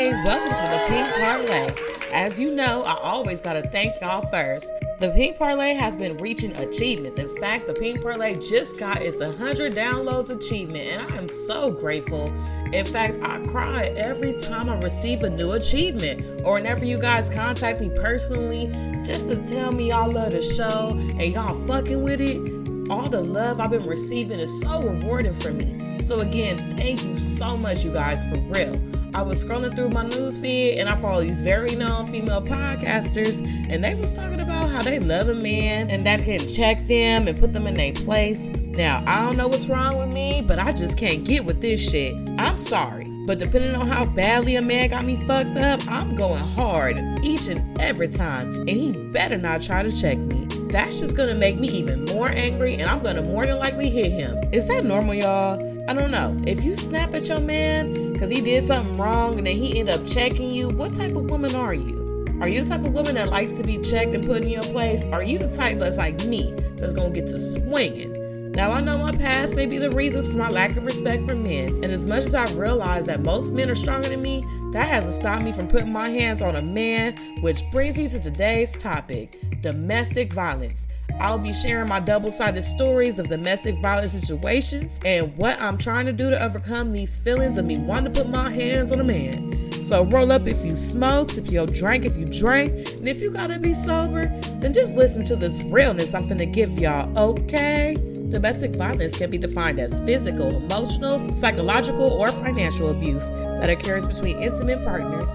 Hey, welcome to the Pink Parlay. As you know, I always gotta thank y'all first. The Pink Parlay has been reaching achievements. In fact, the Pink Parlay just got its 100 downloads achievement, and I am so grateful. In fact, I cry every time I receive a new achievement, or whenever you guys contact me personally, just to tell me y'all love the show and y'all fucking with it. All the love I've been receiving is so rewarding for me. So again, thank you so much, you guys, for real. I was scrolling through my news feed and I follow these very known female podcasters, and they was talking about how they love a man and that can check them and put them in their place. Now, I don't know what's wrong with me, but I just can't get with this shit. I'm sorry, but depending on how badly a man got me fucked up, I'm going hard each and every time, and he better not try to check me. That's just gonna make me even more angry, and I'm gonna more than likely hit him. Is that normal, y'all? I don't know. If you snap at your man because he did something wrong and then he ended up checking you, what type of woman are you? Are you the type of woman that likes to be checked and put in your place? Or are you the type that's like me, that's gonna get to swinging? Now, I know my past may be the reasons for my lack of respect for men, and as much as I realize that most men are stronger than me, that hasn't stopped me from putting my hands on a man, which brings me to today's topic, domestic violence. I'll be sharing my double-sided stories of domestic violence situations and what I'm trying to do to overcome these feelings of me wanting to put my hands on a man. So roll up if you smoked, if you drank, if you drank, and if you gotta be sober, then just listen to this realness I'm finna give y'all, okay? Domestic violence can be defined as physical, emotional, psychological, or financial abuse that occurs between intimate partners.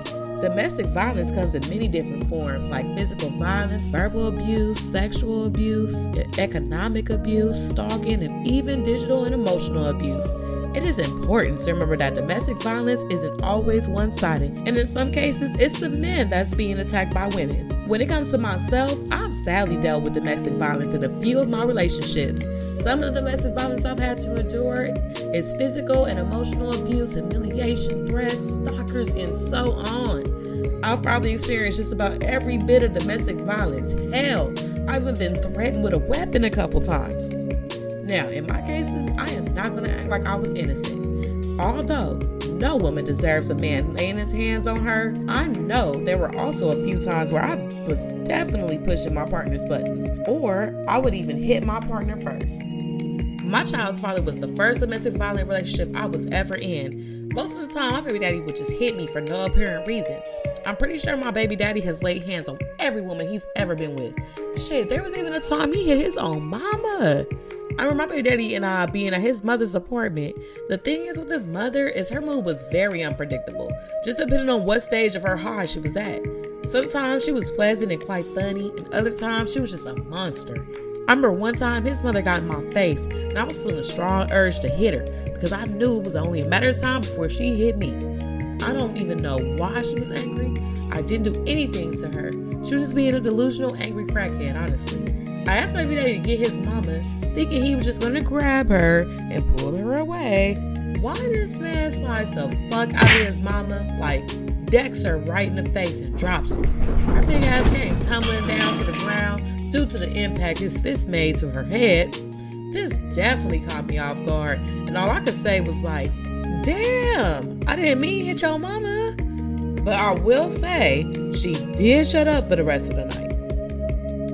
Domestic violence comes in many different forms like physical violence, verbal abuse, sexual abuse, economic abuse, stalking, and even digital and emotional abuse. It is important to remember that domestic violence isn't always one-sided, and in some cases, it's the men that's being attacked by women. When it comes to myself, I've sadly dealt with domestic violence in a few of my relationships. Some of the domestic violence I've had to endure is physical and emotional abuse, humiliation, threats, stalkers, and so on. I've probably experienced just about every bit of domestic violence. Hell, I've even been threatened with a weapon a couple times. Now, in my cases, I am not going to act like I was innocent. Although no woman deserves a man laying his hands on her, I know there were also a few times where I was definitely pushing my partner's buttons, or I would even hit my partner first. My child's father was the first domestic violent relationship I was ever in. Most of the time, my baby daddy would just hit me for no apparent reason. I'm pretty sure my baby daddy has laid hands on every woman he's ever been with. Shit, there was even a time he hit his own mama. I remember my baby daddy and I being at his mother's apartment. The thing is with his mother is her mood was very unpredictable, just depending on what stage of her high she was at. Sometimes she was pleasant and quite funny, and other times she was just a monster. I remember one time his mother got in my face, and I was feeling a strong urge to hit her because I knew it was only a matter of time before she hit me. I don't even know why she was angry. I didn't do anything to her. She was just being a delusional, angry crackhead, honestly. I asked my baby daddy to get his mama, thinking he was just going to grab her and pull her away. Why this man slides the fuck out of his mama, like decks her right in the face and drops her. Her big ass came tumbling down to the ground due to the impact his fist made to her head. This definitely caught me off guard, and all I could say was like, damn, I didn't mean to hit your mama. But I will say, she did shut up for the rest of the night.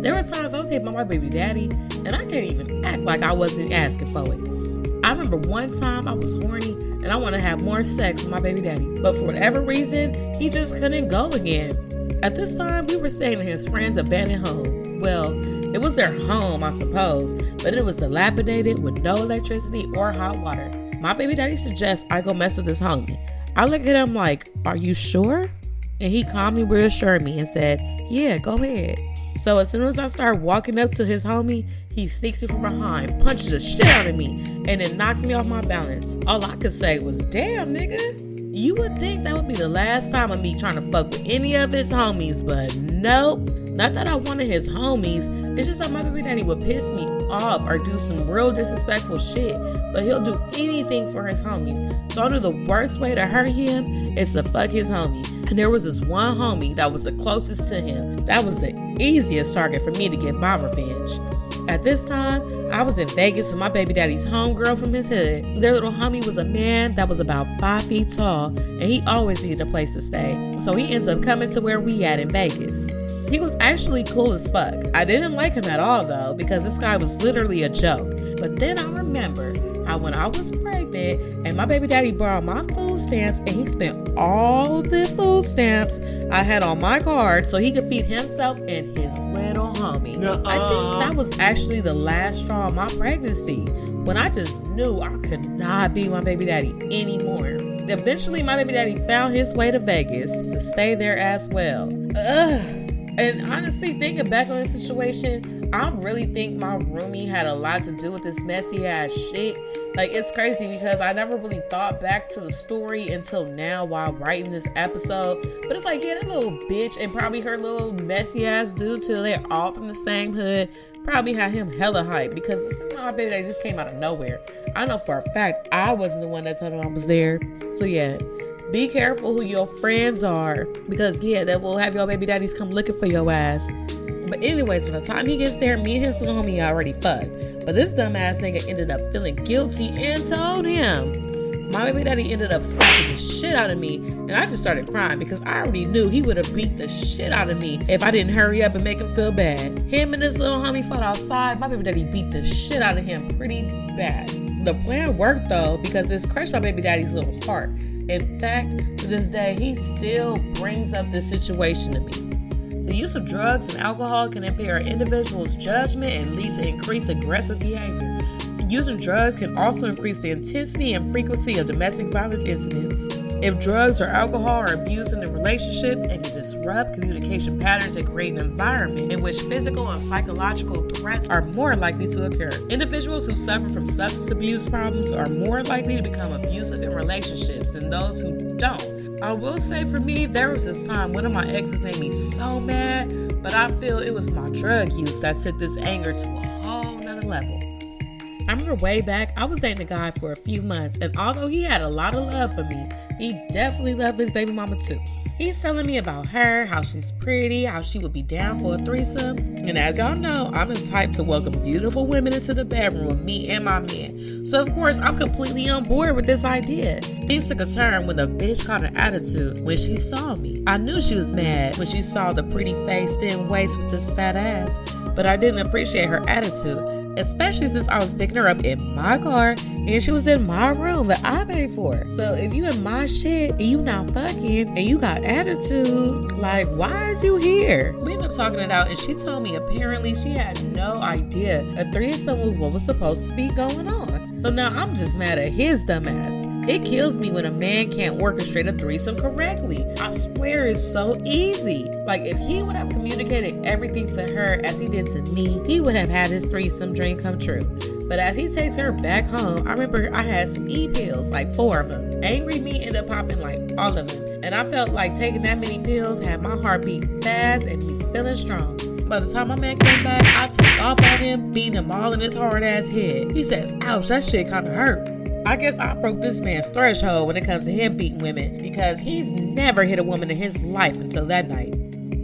There were times I was hit by my baby daddy, and I can't even act like I wasn't asking for it. I remember one time I was horny, and I wanted to have more sex with my baby daddy. But for whatever reason, he just couldn't go again. At this time, we were staying in his friend's abandoned home. Well, it was their home, I suppose, but it was dilapidated with no electricity or hot water. My baby daddy suggests I go mess with his homie. I looked at him like, are you sure? And he calmly reassured me and said, yeah, go ahead. So as soon as I start walking up to his homie, he sneaks me from behind, punches the shit out of me, and then knocks me off my balance. All I could say was, damn, nigga. You would think that would be the last time of me trying to fuck with any of his homies, but nope. Not that I wanted his homies, it's just that my baby daddy would piss me off or do some real disrespectful shit, but he'll do anything for his homies. So I knew the worst way to hurt him is to fuck his homie. And there was this one homie that was the closest to him. That was the easiest target for me to get my revenge. At this time, I was in Vegas with my baby daddy's homegirl from his hood. Their little homie was a man that was about 5 feet tall, and he always needed a place to stay. So he ends up coming to where we at in Vegas. He was actually cool as fuck. I didn't like him at all though, because this guy was literally a joke. But then I remember how when I was pregnant and my baby daddy borrowed my food stamps and he spent all the food stamps I had on my card so he could feed himself and his little homie. I think that was actually the last straw of my pregnancy, when I just knew I could not be my baby daddy anymore. Eventually, my baby daddy found his way to Vegas to stay there as well. And honestly, thinking back on this situation, I really think my roomie had a lot to do with this messy ass shit. Like, it's crazy because I never really thought back to the story until now while writing this episode. But it's like, yeah, that little bitch and probably her little messy ass dude too, they're all from the same hood, probably had him hella hype because my baby daddy just came out of nowhere. I know for a fact I wasn't the one that told him I was there. So yeah, be careful who your friends are, because yeah, that will have your baby daddies come looking for your ass. But anyways, by the time he gets there, me and his little homie already fucked. But this dumbass nigga ended up feeling guilty and told him. My baby daddy ended up slapping the shit out of me, and I just started crying because I already knew he would have beat the shit out of me if I didn't hurry up and make him feel bad. Him and this little homie fought outside. My baby daddy beat the shit out of him pretty bad. The plan worked though, because this crushed my baby daddy's little heart. In fact, to this day, he still brings up this situation to me. The use of drugs and alcohol can impair an individual's judgment and lead to increased aggressive behavior. Using drugs can also increase the intensity and frequency of domestic violence incidents. If drugs or alcohol are abused in a relationship, it can disrupt communication patterns and create an environment in which physical and psychological threats are more likely to occur. Individuals who suffer from substance abuse problems are more likely to become abusive in relationships than those who don't. I will say for me, there was this time one of my exes made me so mad, but I feel it was my drug use that took this anger to a whole nother level. I remember way back, I was dating a guy for a few months, and although he had a lot of love for me, he definitely loved his baby mama too. He's telling me about her, how she's pretty, how she would be down for a threesome. And as y'all know, I'm the type to welcome beautiful women into the bedroom with me and my man. So of course, I'm completely on board with this idea. Things took a turn when the bitch caught an attitude when she saw me. I knew she was mad when she saw the pretty face, thin waist with this fat ass, but I didn't appreciate her attitude, especially since I was picking her up in my car and she was in my room that I paid for. So if you in my shit and you not fucking and you got attitude, like, why is you here? We ended up talking it out, and she told me apparently she had no idea a threesome was what was supposed to be going on. So now I'm just mad at his dumb ass. It kills me when a man can't orchestrate a threesome correctly. I swear it's so easy. Like, if he would have communicated everything to her as he did to me, he would have had his threesome dream come true. But as he takes her back home, I remember I had some E-pills, like 4 of them. Angry me ended up popping like all of them. And I felt like taking that many pills had my heart beating fast and me feeling strong. By the time my man came back, I took off on him, beating him all in his hard ass head. He says, ouch, that shit kinda hurt. I guess I broke this man's threshold when it comes to him beating women, because he's never hit a woman in his life until that night.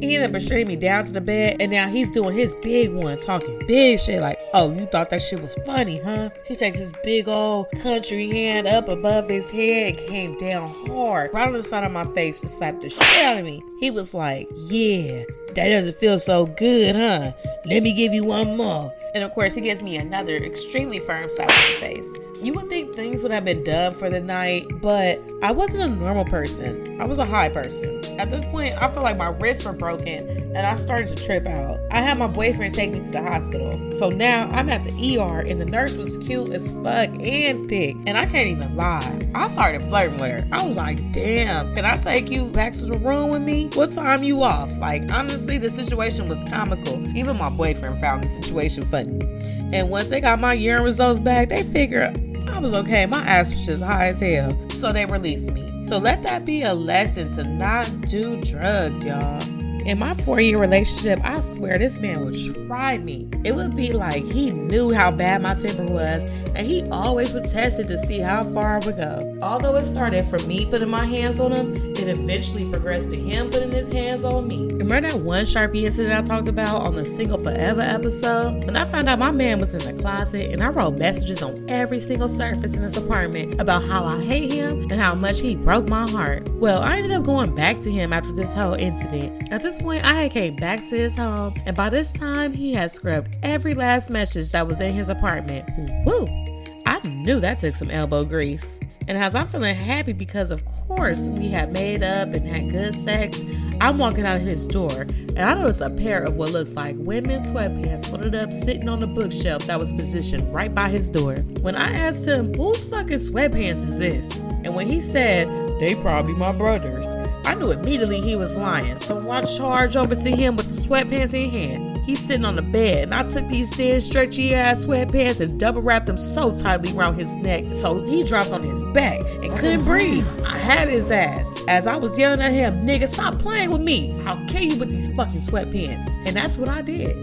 He ended up bringing me down to the bed, and now he's doing his big one, talking big shit like, oh, you thought that shit was funny, huh? He takes his big old country hand up above his head and came down hard, right on the side of my face to slap the shit out of me. He was like, yeah, that doesn't feel so good, huh? Let me give you one more. And of course, he gives me another extremely firm slap in the face. You would think things would have been done for the night, but I wasn't a normal person. I was a high person. At this point, I felt like my wrists were broken and I started to trip out. I had my boyfriend take me to the hospital. So now I'm at the ER and the nurse was cute as fuck and thick. And I can't even lie, I started flirting with her. I was like, damn, can I take you back to the room with me? What time you off? Like, honestly, the situation was comical. Even my boyfriend found the situation funny. And once they got my urine results back, they figured I was okay. My ass was just high as hell. So they released me. So let that be a lesson to not do drugs, y'all. In my 4-year relationship, I swear this man would try me. It would be like he knew how bad my temper was, and he always would test it to see how far I would go. Although it started from me putting my hands on him, it eventually progressed to him putting his hands on me. Remember that one Sharpie incident I talked about on the Single Forever episode? When I found out my man was in the closet and I wrote messages on every single surface in his apartment about how I hate him and how much he broke my heart. Well, I ended up going back to him after this whole incident. At this point, I had came back to his home, and by this time, he had scrubbed every last message that was in his apartment. Woo! I knew that took some elbow grease. And as I'm feeling happy because, of course, we had made up and had good sex, I'm walking out of his door, and I noticed a pair of what looks like women's sweatpants folded up sitting on the bookshelf that was positioned right by his door. When I asked him, whose fucking sweatpants is this? And when he said, they probably my brother's, I knew immediately he was lying. So I charged over to him with the sweatpants in hand. He's sitting on the bed, and I took these thin, stretchy ass sweatpants and double wrapped them so tightly around his neck so he dropped on his back and couldn't breathe. I had his ass. As I was yelling at him, nigga, stop playing with me. I'll kill you with these fucking sweatpants. And that's what I did.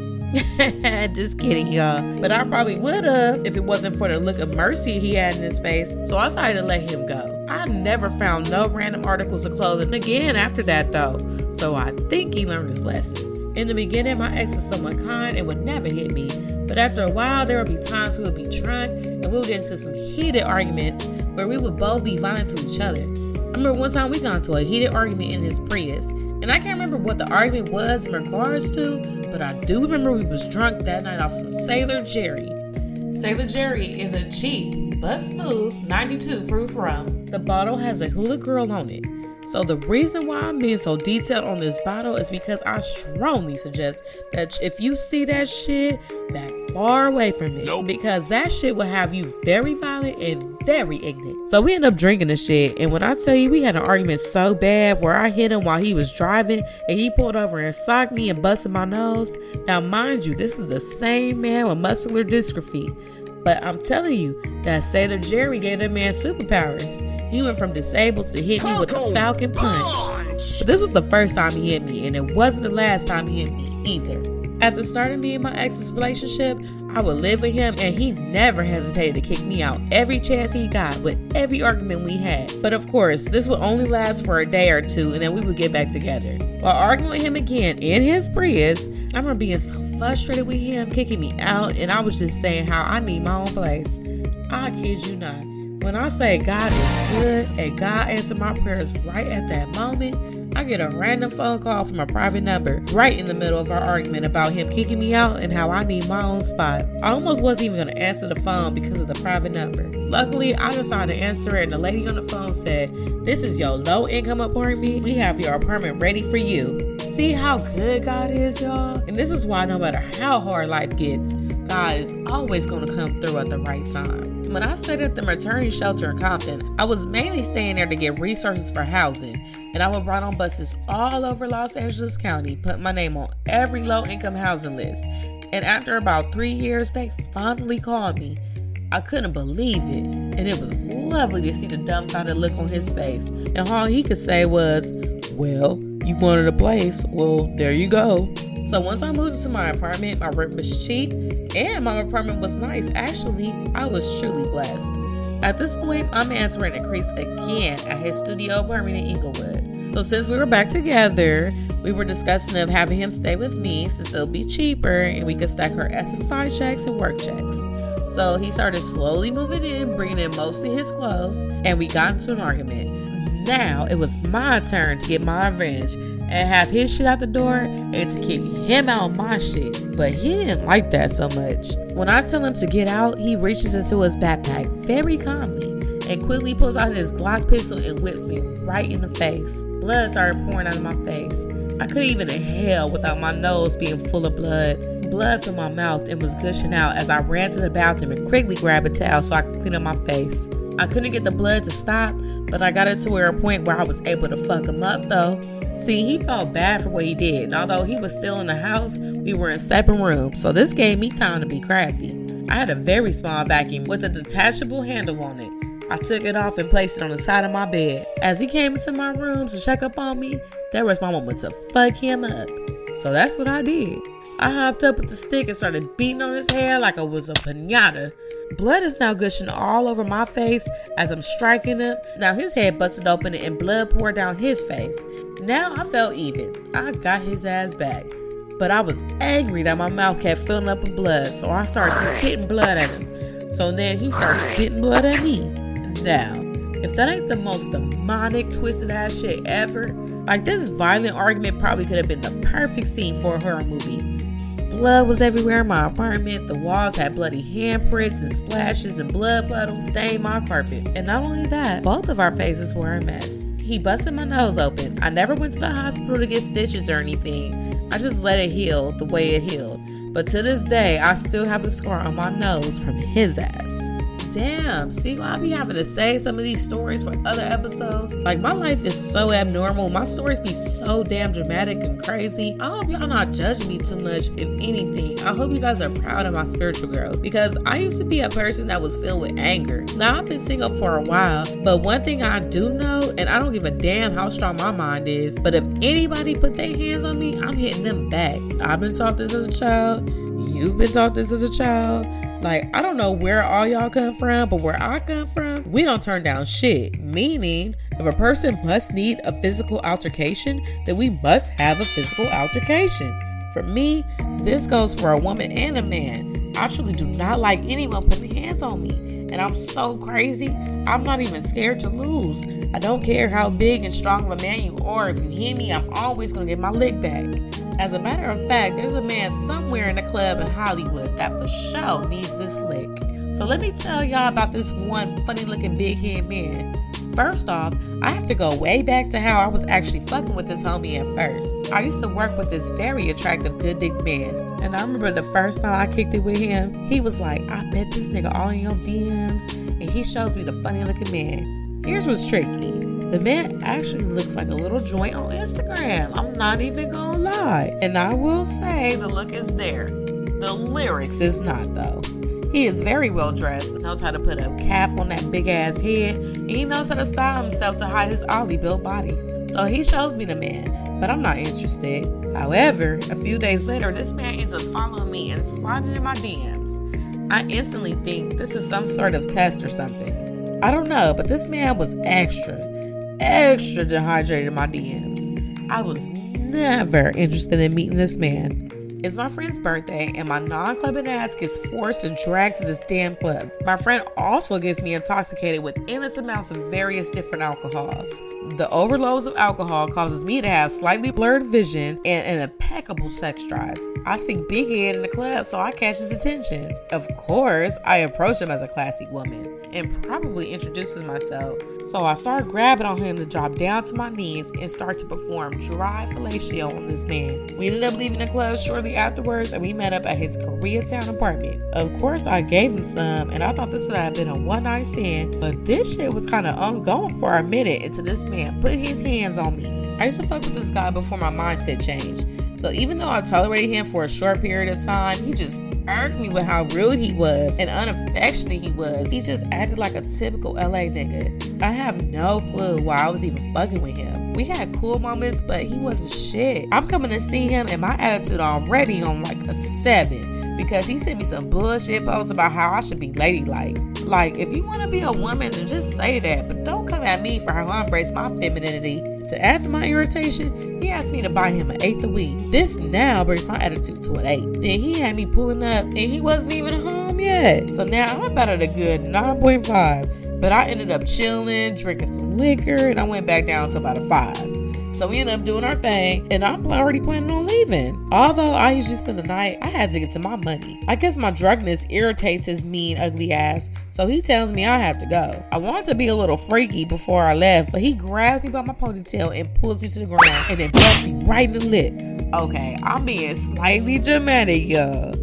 Just kidding, y'all. But I probably would have if it wasn't for the look of mercy he had in his face. So I decided to let him go. I never found no random articles of clothing again after that though. So I think he learned his lesson. In the beginning, my ex was somewhat kind and would never hit me. But after a while, there would be times we would be drunk and we would get into some heated arguments where we would both be violent to each other. I remember one time we got into a heated argument in his Prius. And I can't remember what the argument was in regards to, but I do remember we was drunk that night off some Sailor Jerry. Sailor Jerry is a cheap but smooth 92 proof rum. The bottle has a hula girl on it. So the reason why I'm being so detailed on this bottle is because I strongly suggest that if you see that shit, back far away from it. Nope. Because that shit will have you very violent and very ignorant. So we ended up drinking the shit, and when I tell you we had an argument so bad where I hit him while he was driving and he pulled over and socked me and busted my nose. Now mind you, this is the same man with muscular dystrophy. But I'm telling you that Sailor Jerry gave that man superpowers. He went from disabled to hit me with a falcon punch. But this was the first time he hit me, and it wasn't the last time he hit me either. At the start of me and my ex's relationship, I would live with him, and he never hesitated to kick me out every chance he got with every argument we had. But of course, this would only last for a day or two, and then we would get back together. While arguing with him again in his Prius, I remember being so frustrated with him kicking me out, and I was just saying how I need my own place. I kid you not. When I say God is good and God answered my prayers right at that moment, I get a random phone call from a private number right in the middle of our argument about him kicking me out and how I need my own spot. I almost wasn't even going to answer the phone because of the private number. Luckily, I decided to answer it, and the lady on the phone said, "This is your low income apartment. We have your apartment ready for you." See how good God is, y'all? And this is why no matter how hard life gets, God is always going to come through at the right time. When I stayed at the maternity shelter in Compton, I was mainly staying there to get resources for housing, and I would ride on buses all over Los Angeles County, put my name on every low-income housing list. And after about 3 years, they finally called me. I couldn't believe it, and it was lovely to see the dumbfounded look on his face. And all he could say was, "Well, you wanted a place. Well, there you go." So once I moved into my apartment, my rent was cheap and my apartment was nice. Actually, I was truly blessed. At this point, my man's rent increased again at his studio apartment in Inglewood. So since we were back together, we were discussing of having him stay with me since it'll be cheaper and we could stack our SSI checks and work checks. So he started slowly moving in, bringing in most of his clothes, and we got into an argument. Now it was my turn to get my revenge and have his shit out the door and to kick him out my shit. But he didn't like that so much. When I tell him to get out, he reaches into his backpack very calmly and quickly pulls out his Glock pistol and whips me right in the face. Blood started pouring out of my face. I couldn't even inhale without my nose being full of blood. Blood filled my mouth and was gushing out as I ran to the bathroom and quickly grabbed a towel so I could clean up my face. I couldn't get the blood to stop, but I got it to a point where I was able to fuck him up though. See, he felt bad for what he did, and although he was still in the house, we were in separate rooms, so this gave me time to be crafty. I had a very small vacuum with a detachable handle on it. I took it off and placed it on the side of my bed. As he came into my room to check up on me, there was my moment to fuck him up. So that's what I did. I hopped up with the stick and started beating on his head like it was a piñata. Blood is now gushing all over my face as I'm striking him. Now his head busted open and blood poured down his face. Now I felt even. I got his ass back. But I was angry that my mouth kept filling up with blood, so I started spitting blood at him. So then he started spitting blood at me. Now, if that ain't the most demonic, twisted ass shit ever, like this violent argument probably could have been the perfect scene for a horror movie. Blood was everywhere in my apartment. The walls had bloody handprints and splashes, and blood puddles stained my carpet. And not only that, both of our faces were a mess. He busted my nose open. I never went to the hospital to get stitches or anything. I just let it heal the way it healed. But to this day, I still have the scar on my nose from his ass. Damn, see, I'll be having to say some of these stories for other episodes. Like, my life is so abnormal. My stories be so damn dramatic and crazy. I hope y'all not judging me too much, if anything. I hope you guys are proud of my spiritual growth, because I used to be a person that was filled with anger. Now, I've been single for a while, but one thing I do know, and I don't give a damn how strong my mind is, but if anybody put their hands on me, I'm hitting them back. I've been taught this as a child. You've been taught this as a child. Like, I don't know where all y'all come from, but where I come from, we don't turn down shit. Meaning, if a person must need a physical altercation, then we must have a physical altercation. For me, this goes for a woman and a man. I truly do not like anyone putting hands on me. And I'm so crazy, I'm not even scared to lose. I don't care how big and strong of a man you are. If you hit me, I'm always going to get my lick back. As a matter of fact, there's a man somewhere in a club in Hollywood that for sure needs this lick. So let me tell y'all about this one funny looking big head man. First off, I have to go way back to how I was actually fucking with this homie at first. I used to work with this very attractive, good dick man. And I remember the first time I kicked it with him, he was like, I bet this nigga all in your DMs. And he shows me the funny looking man. Here's what's tricky. The man actually looks like a little joint on Instagram. I'm not even gonna lie. And I will say the look is there. The lyrics is not though. He is very well dressed, knows how to put a cap on that big ass head, and he knows how to style himself to hide his oddly built body. So he shows me the man, but I'm not interested. However, a few days later, this man ends up following me and sliding in my DMs. I instantly think this is some sort of test or something. I don't know, but this man was extra dehydrated in my DMs. I was never interested in meeting this man. It's my friend's birthday and my non-clubbing ass gets forced and dragged to this damn club. My friend also gets me intoxicated with endless amounts of various different alcohols. The overloads of alcohol causes me to have slightly blurred vision and an impeccable sex drive. I see Big Head in the club, so I catch his attention. Of course, I approach him as a classy woman and probably introduces myself. So I start grabbing on him to drop down to my knees and start to perform dry fellatio on this man. We ended up leaving the club shortly afterwards and we met up at his Koreatown apartment. Of course, I gave him some and I thought this would have been a one night stand, but this shit was kind of ongoing for a minute until this man put his hands on me. I used to fuck with this guy before my mindset changed. So even though I tolerated him for a short period of time, he just irked me with how rude he was and unaffectionate he was. He just acted like a typical LA nigga. I have no clue why I was even fucking with him. We had cool moments, but he wasn't shit. I'm coming to see him and my attitude already on like a 7 because he sent me some bullshit posts about how I should be ladylike. Like, if you want to be a woman, then just say that, but don't come at me for how I embrace my femininity. To add to my irritation, he asked me to buy him an 1/8 of weed. This now brings my attitude to an 8. Then he had me pulling up and he wasn't even home yet. So now I'm about at a good 9.5. But I ended up chilling, drinking some liquor, and I went back down to about a 5. So we ended up doing our thing, and I'm already planning on leaving. Although I usually spend the night, I had to get to my money. I guess my drunkenness irritates his mean, ugly ass, so he tells me I have to go. I wanted to be a little freaky before I left, but he grabs me by my ponytail and pulls me to the ground, and then busts me right in the lip. Okay, I'm being slightly dramatic, y'all.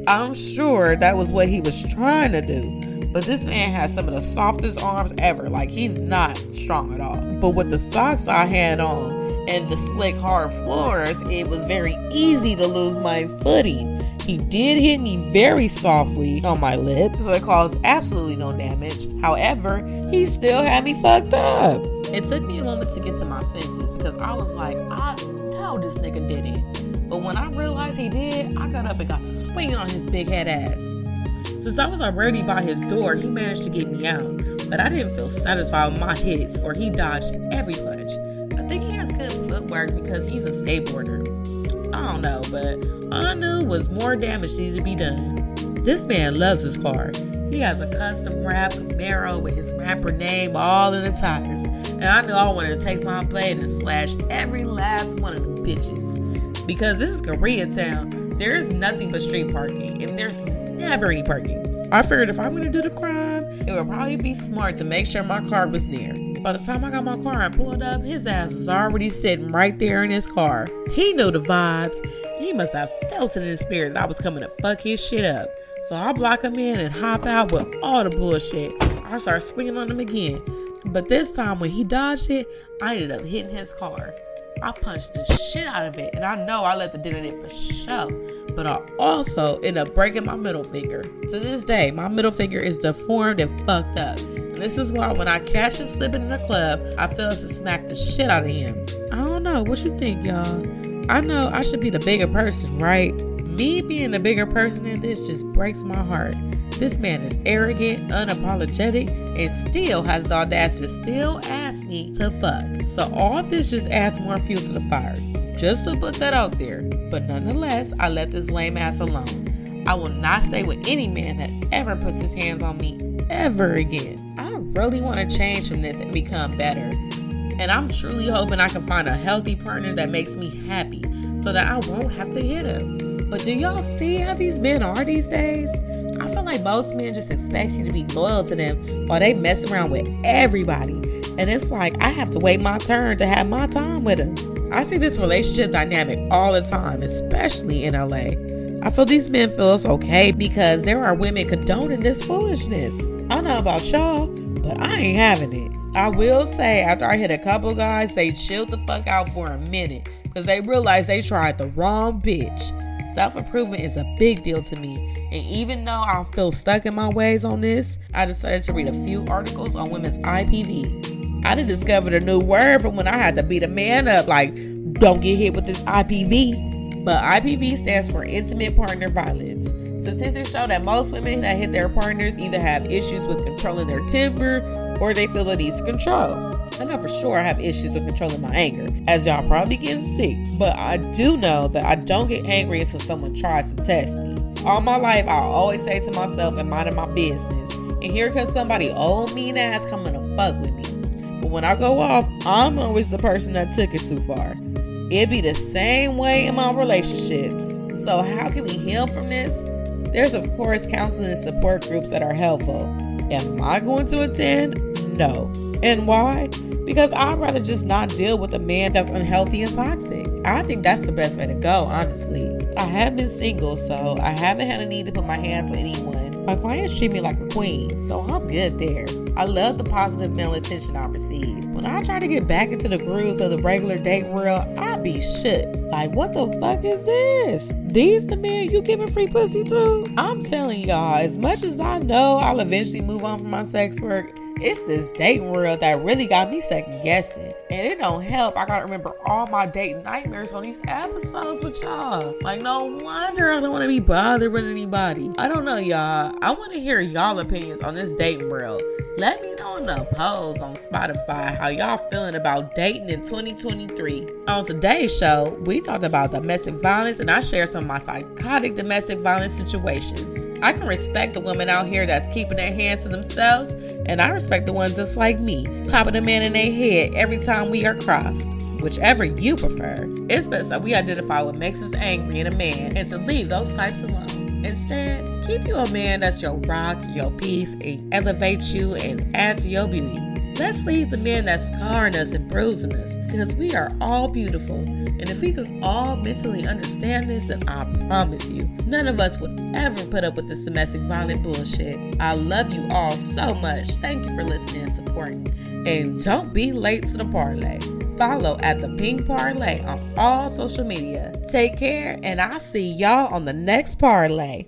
I'm sure that was what he was trying to do. But this man has some of the softest arms ever. Like, he's not strong at all. But with the socks I had on and the slick hard floors, it was very easy to lose my footing. He did hit me very softly on my lip, so it caused absolutely no damage. However, he still had me fucked up. It took me a moment to get to my senses because I was like, I know this nigga did it. But when I realized he did, I got up and got swinging on his big head ass. Since I was already by his door, he managed to get me out. But I didn't feel satisfied with my hits, for he dodged every punch. I think he has good footwork because he's a skateboarder. I don't know, but all I knew was more damage needed to be done. This man loves his car. He has a custom wrap Camaro with his rapper name all in the tires. And I knew I wanted to take my blade and slash every last one of the bitches. Because this is Koreatown, there's nothing but street parking, and there's never any parking. I figured if I'm going to do the crime, it would probably be smart to make sure my car was near. By the time I got my car and pulled up, his ass was already sitting right there in his car. He knew the vibes. He must have felt it in his spirit that I was coming to fuck his shit up. So I block him in and hop out with all the bullshit. I start swinging on him again. But this time when he dodged it, I ended up hitting his car. I punched the shit out of it, and I know I left the dent in it for sure. But I also ended up breaking my middle finger. To this day, my middle finger is deformed and fucked up. And this is why when I catch him slipping in the club, I fail to smack the shit out of him. I don't know, what you think, y'all? I know I should be the bigger person, right? Me being the bigger person in this just breaks my heart. This man is arrogant, unapologetic, and still has the audacity to still ask me to fuck. So all this just adds more fuel to the fire. Just to put that out there. But nonetheless, I let this lame ass alone. I will not stay with any man that ever puts his hands on me ever again. I really want to change from this and become better. And I'm truly hoping I can find a healthy partner that makes me happy so that I won't have to hit him. But do y'all see how these men are these days? I feel like most men just expect you to be loyal to them while they mess around with everybody. And it's like I have to wait my turn to have my time with them. I see this relationship dynamic all the time, especially in LA. I feel these men feel it's okay because there are women condoning this foolishness. I don't know about y'all, but I ain't having it. I will say after I hit a couple guys, they chilled the fuck out for a minute because they realized they tried the wrong bitch. Self-improvement is a big deal to me. And even though I feel stuck in my ways on this, I decided to read a few articles on women's IPV. I done discovered a new word from when I had to beat a man up, like, don't get hit with this IPV. But IPV stands for intimate partner violence. Statistics show that most women that hit their partners either have issues with controlling their temper or they feel the need to control. I know for sure I have issues with controlling my anger, as y'all probably getting sick. But I do know that I don't get angry until someone tries to test me. All my life, I always say to myself and minding my business. And here comes somebody old mean ass coming to fuck with me. But when I go off, I'm always the person that took it too far. It be the same way in my relationships. So how can we heal from this? There's of course counseling and support groups that are helpful. Am I going to attend? No. And why? Because I'd rather just not deal with a man that's unhealthy and toxic. I think that's the best way to go, honestly. I have been single, so I haven't had a need to put my hands on anyone. My clients treat me like a queen, so I'm good there. I love the positive male attention I receive. When I try to get back into the grooves of the regular date world, I be shook. Like, what the fuck is this? These the men you giving free pussy to? I'm telling y'all, as much as I know I'll eventually move on from my sex work, it's this dating world that really got me second guessing. And it don't help. I gotta remember all my dating nightmares on these episodes with y'all. Like, no wonder I don't want to be bothered with anybody. I don't know, y'all. I want to hear y'all opinions on this dating world. Let me know in the polls on Spotify how y'all feeling about dating in 2023. On today's show, we talked about domestic violence and I shared some of my psychotic domestic violence situations. I can respect the women out here that's keeping their hands to themselves, and I respect the ones just like me, popping a man in their head every time we are crossed. Whichever you prefer, it's best that we identify what makes us angry in a man and to leave those types alone. Instead, keep you a man that's your rock, your peace, and elevates you and adds to your beauty. Let's leave the men that's scarring us and bruising us, because we are all beautiful. And if we could all mentally understand this, then I promise you, none of us would ever put up with this domestic violent bullshit. I love you all so much. Thank you for listening and supporting. And don't be late to the parlay. Follow at the Pink Parlay on all social media. Take care, and I'll see y'all on the next parlay.